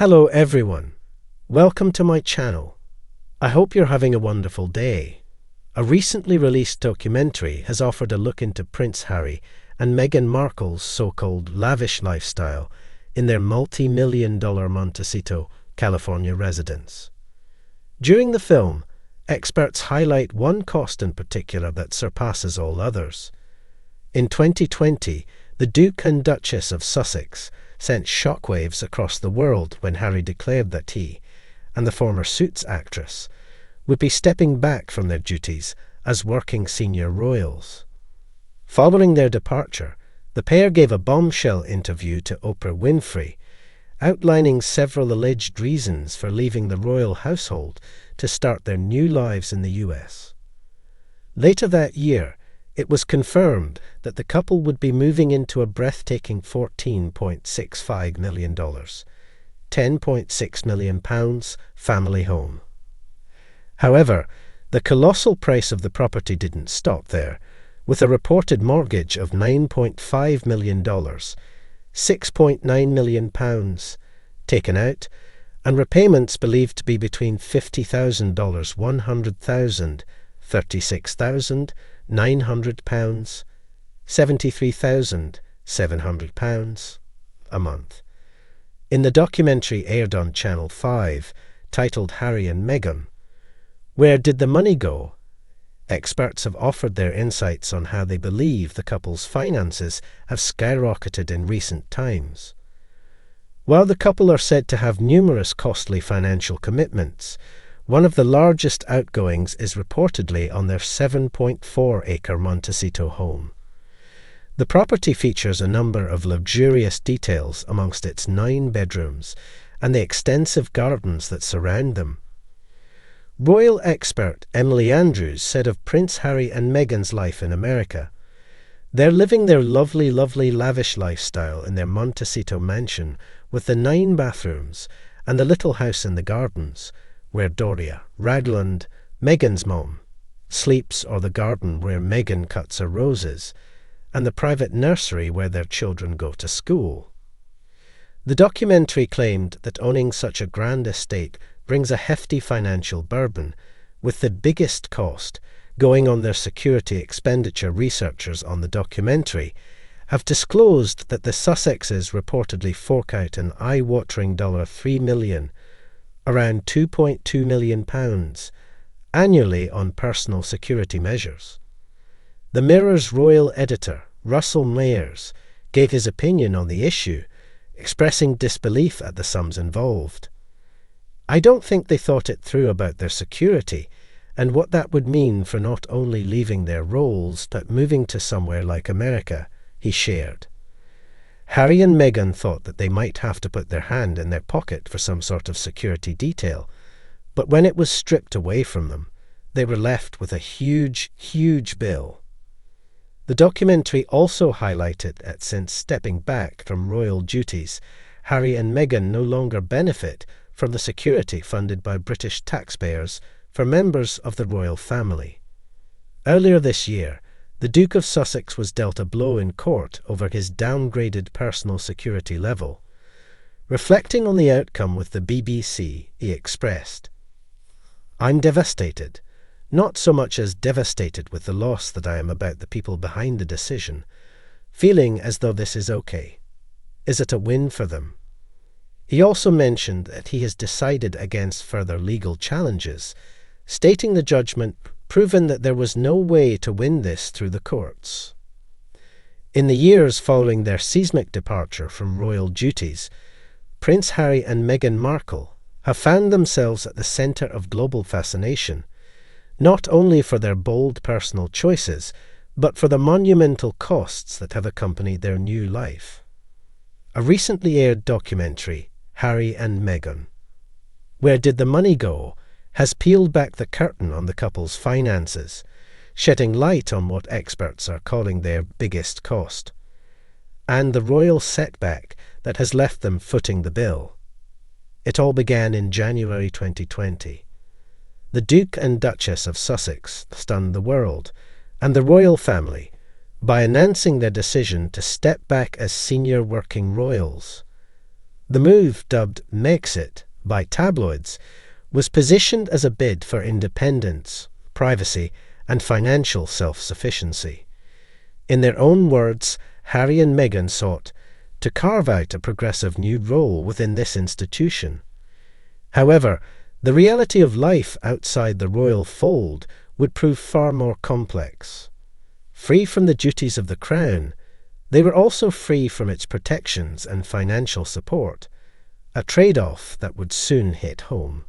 Hello everyone, welcome to my channel. I hope you're having a wonderful day. A recently released documentary has offered a look into Prince Harry and Meghan Markle's so-called lavish lifestyle in their multi-million-dollar Montecito, California residence. During the film, experts highlight one cost in particular that surpasses all others. In 2020, the Duke and Duchess of Sussex sent shockwaves across the world when Harry declared that he, and the former Suits actress, would be stepping back from their duties as working senior royals. Following their departure, the pair gave a bombshell interview to Oprah Winfrey, outlining several alleged reasons for leaving the royal household to start their new lives in the US. Later that year, it was confirmed that the couple would be moving into a breathtaking $14.65 million, £10.6 million family home. However, the colossal price of the property didn't stop there, with a reported mortgage of $9.5 million, £6.9 million taken out, and repayments believed to be between $50,000, $100,000, £36,900, £73,700 a month. In the documentary aired on Channel 5, titled Harry and Meghan, Where Did the Money Go?, experts have offered their insights on how they believe the couple's finances have skyrocketed in recent times. While the couple are said to have numerous costly financial commitments, one of the largest outgoings is reportedly on their 7.4-acre Montecito home. The property features a number of luxurious details amongst its 9 bedrooms and the extensive gardens that surround them. Royal expert Emily Andrews said of Prince Harry and Meghan's life in America, "They're living their lovely, lavish lifestyle in their Montecito mansion with the 9 bathrooms and the little house in the gardens, where Doria Ragland, Meghan's mom, sleeps, or the garden where Meghan cuts her roses, and the private nursery where their children go to school." The documentary claimed that owning such a grand estate brings a hefty financial burden, with the biggest cost going on their security expenditure. Researchers on the documentary have disclosed that the Sussexes reportedly fork out an eye-watering $3 million, around £2.2 million, annually on personal security measures. The Mirror's royal editor, Russell Mayers, gave his opinion on the issue, expressing disbelief at the sums involved. "I don't think they thought it through about their security and what that would mean for not only leaving their roles but moving to somewhere like America," he shared. Harry and Meghan thought that they might have to put their hand in their pocket for some sort of security detail, but when it was stripped away from them, they were left with a huge bill. The documentary also highlighted that since stepping back from royal duties, Harry and Meghan no longer benefit from the security funded by British taxpayers for members of the royal family. Earlier this year, the Duke of Sussex was dealt a blow in court over his downgraded personal security level. Reflecting on the outcome with the BBC, he expressed, "I'm devastated, not so much as devastated with the loss that I am about the people behind the decision, feeling as though this is okay. Is it a win for them?" He also mentioned that he has decided against further legal challenges, stating the judgment proven that there was no way to win this through the courts. In the years following their seismic departure from royal duties, Prince Harry and Meghan Markle have found themselves at the centre of global fascination, not only for their bold personal choices, but for the monumental costs that have accompanied their new life. A recently aired documentary, Harry and Meghan, Where Did the Money Go?, has peeled back the curtain on the couple's finances, shedding light on what experts are calling their biggest cost, and the royal setback that has left them footing the bill. It all began in January 2020. The Duke and Duchess of Sussex stunned the world, and the royal family, by announcing their decision to step back as senior working royals. The move, dubbed Megxit by tabloids, was positioned as a bid for independence, privacy, and financial self-sufficiency. In their own words, Harry and Meghan sought to carve out a progressive new role within this institution. However, the reality of life outside the royal fold would prove far more complex. Free from the duties of the crown, they were also free from its protections and financial support, a trade-off that would soon hit home.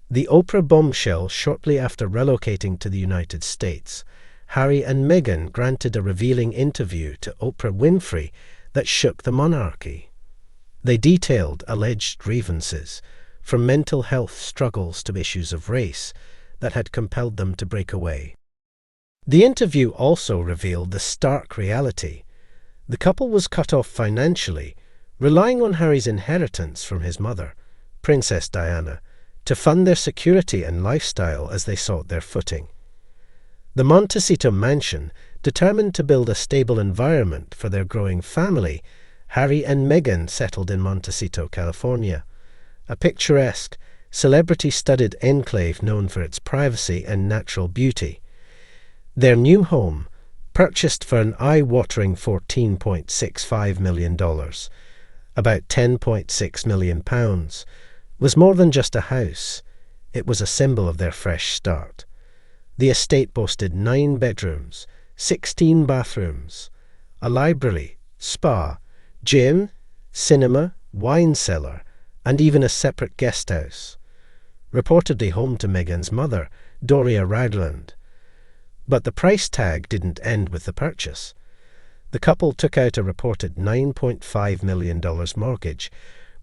The Oprah bombshell shortly after relocating to the United States, Harry and Meghan granted a revealing interview to Oprah Winfrey that shook the monarchy. They detailed alleged grievances, from mental health struggles to issues of race, that had compelled them to break away. The interview also revealed the stark reality. The couple was cut off financially, relying on Harry's inheritance from his mother, Princess Diana, to fund their security and lifestyle as they sought their footing. The Montecito mansion, determined to build a stable environment for their growing family, Harry and Meghan settled in Montecito, California, a picturesque, celebrity-studded enclave known for its privacy and natural beauty. Their new home, purchased for an eye-watering $14.65 million, about £10.6 million, was more than just a house. It was a symbol of their fresh start. The estate boasted 9 bedrooms, 16 bathrooms, a library, spa, gym, cinema, wine cellar, and even a separate guest house, reportedly home to Meghan's mother, Doria Ragland. But the price tag didn't end with the purchase. The couple took out a reported $9.5 million mortgage,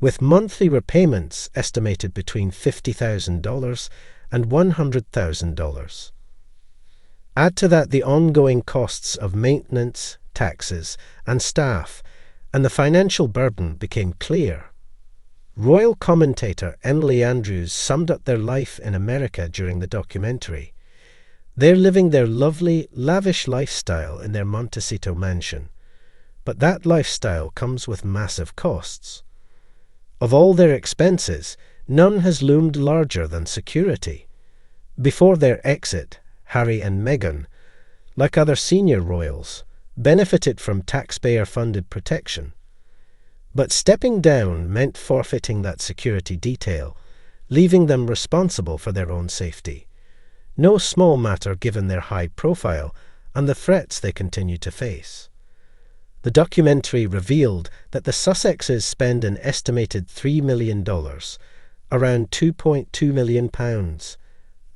with monthly repayments estimated between $50,000 and $100,000. Add to that the ongoing costs of maintenance, taxes, and staff, and the financial burden became clear. Royal commentator Emily Andrews summed up their life in America during the documentary. They're living their lovely, lavish lifestyle in their Montecito mansion, but that lifestyle comes with massive costs. Of all their expenses, none has loomed larger than security. Before their exit, Harry and Meghan, like other senior royals, benefited from taxpayer-funded protection. But stepping down meant forfeiting that security detail, leaving them responsible for their own safety. No small matter given their high profile and the threats they continue to face. The documentary revealed that the Sussexes spend an estimated $3 million, around £2.2 million,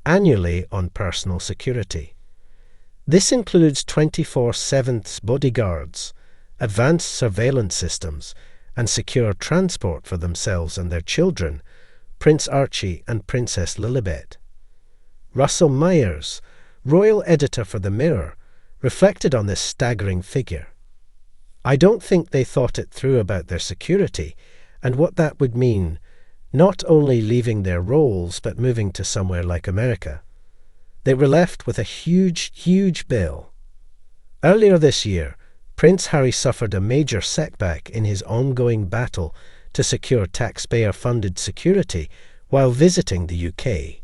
annually on personal security. This includes 24/7 bodyguards, advanced surveillance systems, and secure transport for themselves and their children, Prince Archie and Princess Lilibet. Russell Myers, royal editor for The Mirror, reflected on this staggering figure. I don't think they thought it through about their security and what that would mean, not only leaving their roles but moving to somewhere like America. They were left with a huge bill. Earlier this year, Prince Harry suffered a major setback in his ongoing battle to secure taxpayer-funded security while visiting the UK.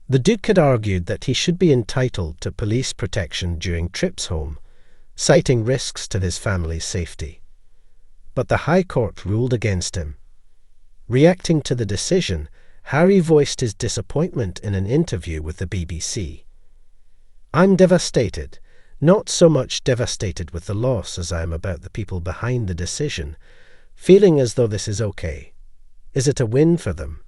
The Duke had argued that he should be entitled to police protection during trips home, citing risks to his family's safety. But the High Court ruled against him. Reacting to the decision, Harry voiced his disappointment in an interview with the BBC. "I'm devastated. Not so much devastated with the loss as I am about the people behind the decision, feeling as though this is okay. Is it a win for them?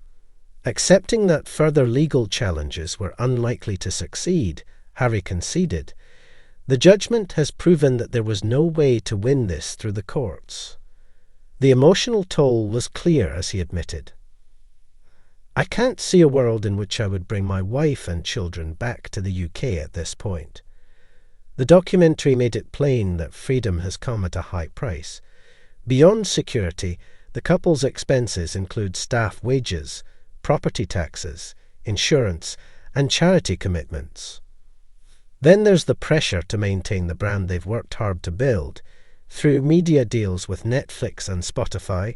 Accepting that further legal challenges were unlikely to succeed," Harry conceded, "the judgment has proven that there was no way to win this through the courts." The emotional toll was clear, as he admitted. "I can't see a world in which I would bring my wife and children back to the UK at this point." The documentary made it plain that freedom has come at a high price. Beyond security, the couple's expenses include staff wages, property taxes, insurance, and charity commitments. Then there's the pressure to maintain the brand they've worked hard to build, through media deals with Netflix and Spotify,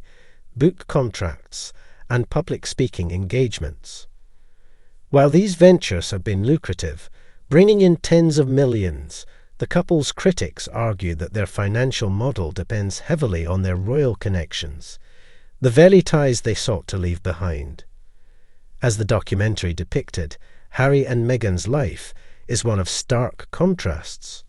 book contracts, and public speaking engagements. While these ventures have been lucrative, bringing in tens of millions, the couple's critics argue that their financial model depends heavily on their royal connections, the very ties they sought to leave behind. As the documentary depicted, Harry and Meghan's life is one of stark contrasts.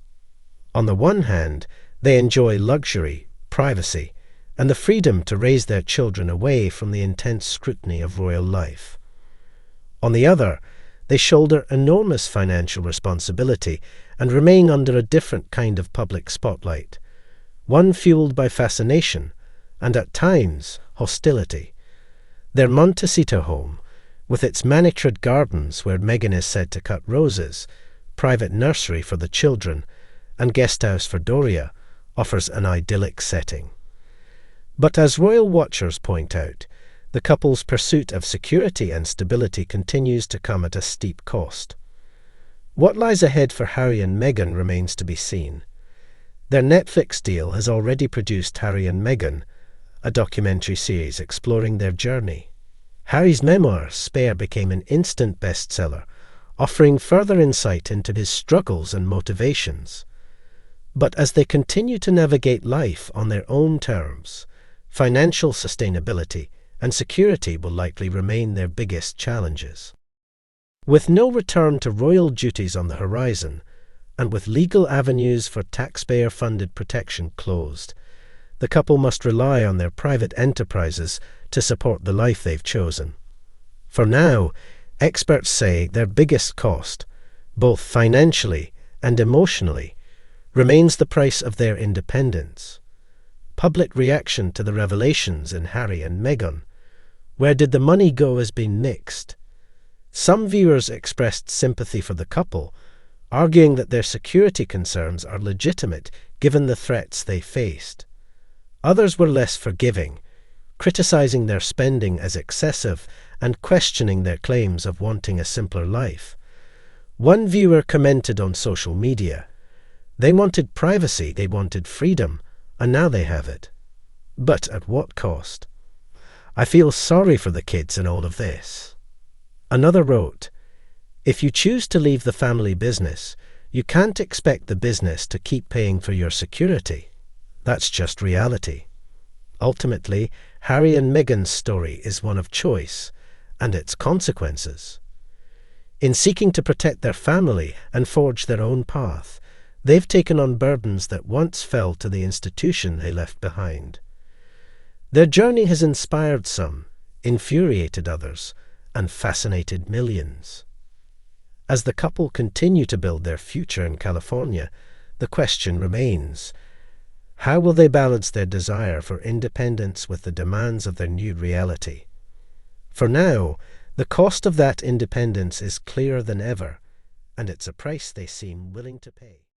On the one hand, they enjoy luxury, privacy, and the freedom to raise their children away from the intense scrutiny of royal life. On the other, they shoulder enormous financial responsibility and remain under a different kind of public spotlight, one fueled by fascination and, at times, hostility. Their Montecito home, with its manicured gardens where Meghan is said to cut roses, private nursery for the children, and guesthouse for Doria, offers an idyllic setting. But as royal watchers point out, the couple's pursuit of security and stability continues to come at a steep cost. What lies ahead for Harry and Meghan remains to be seen. Their Netflix deal has already produced Harry and Meghan, a documentary series exploring their journey. Harry's memoir, Spare, became an instant bestseller, offering further insight into his struggles and motivations. But as they continue to navigate life on their own terms, financial sustainability and security will likely remain their biggest challenges. With no return to royal duties on the horizon, and with legal avenues for taxpayer-funded protection closed, the couple must rely on their private enterprises to support the life they've chosen. For now, experts say their biggest cost, both financially and emotionally, remains the price of their independence. Public reaction to the revelations in Harry and Meghan, "Where did the money go?" has been mixed. Some viewers expressed sympathy for the couple, arguing that their security concerns are legitimate given the threats they faced. Others were less forgiving, criticizing their spending as excessive and questioning their claims of wanting a simpler life. One viewer commented on social media, "They wanted privacy, they wanted freedom, and now they have it. But at what cost? I feel sorry for the kids in all of this." Another wrote, "If you choose to leave the family business, you can't expect the business to keep paying for your security. That's just reality." Ultimately, Harry and Meghan's story is one of choice and its consequences. In seeking to protect their family and forge their own path, they've taken on burdens that once fell to the institution they left behind. Their journey has inspired some, infuriated others, and fascinated millions. As the couple continue to build their future in California, the question remains: how will they balance their desire for independence with the demands of their new reality? For now, the cost of that independence is clearer than ever, and it's a price they seem willing to pay.